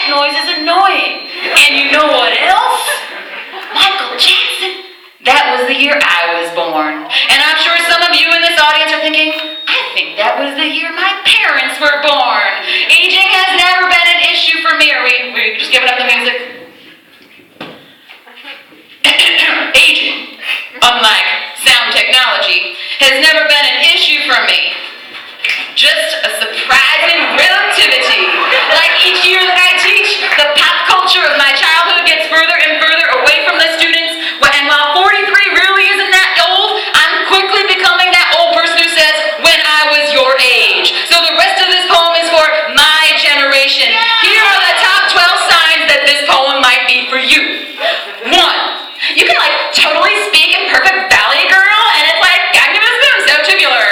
noise is annoying. And you know what else? Michael Jackson. That was the year I was born. And I'm sure some of you in this audience are thinking, I think that was the year my parents were born. Aging has never been an issue for me. Are we just giving up the music? Aging, unlike sound technology, has never been an issue for me. Just a surprising relativity. Like each year that I teach, the pop culture of my childhood gets further and further away from the students. And while 43 really isn't that old, I'm quickly becoming that old person who says, when I was your age. So the rest of this poem is for my generation. Here are the top 12 signs that this poem might be for you. 1, you can totally speak in perfect valley, girl, and it's like Agnes Boom, so tubular.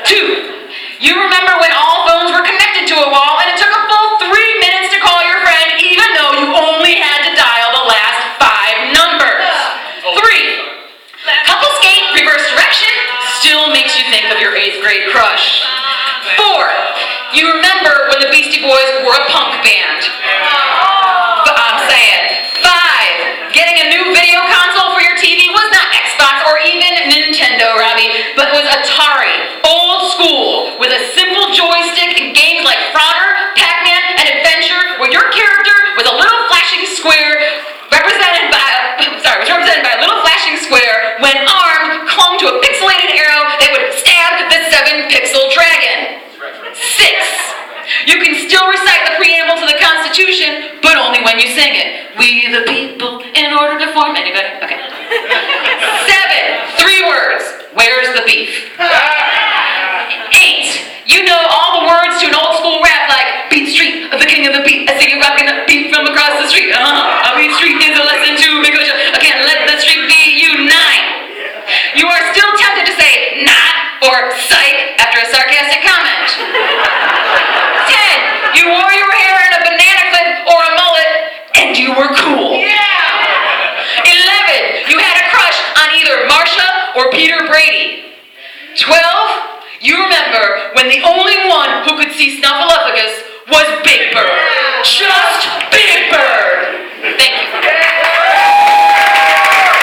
2, you remember when all phones were connected to a wall and it took a full 3 minutes to call your friend even though you only had to dial the last 5 numbers. 3, couple skate reverse direction still makes you think of your 8th grade crush. 4, you remember when the Beastie Boys were a punk band. But I'm saying, 5, getting a new video console for your TV was not Xbox or even Nintendo, Robbie, but was Atari, old school, with a simple joystick and games like Frogger, Pac-Man, and Adventure, where your character was a little flashing square represented by a little flashing square when armed, clung to a pixelated arrow that would stab the 7-pixel dragon. 6, you can still recite the preamble to the Constitution, but only when you sing it. We the people, in order to form... Anybody? Okay. 7, 3 words. Where's the beef? 8, you know all the words to an old school rap like Beat Street, the king of the beat. I see you rocking the beat from across the street. A beat street is a lesson too because I can't let the street be you. 9, you are still tempted to say not or psych after a sarcastic comment. 10, you wore your hair in a banana clip or a mullet and you were cool. 11, you had a crush on either Marsha or Peter Brady. 12, you remember when the only one who could see Snuffleupagus was Big Bird. Just Big Bird. Thank you.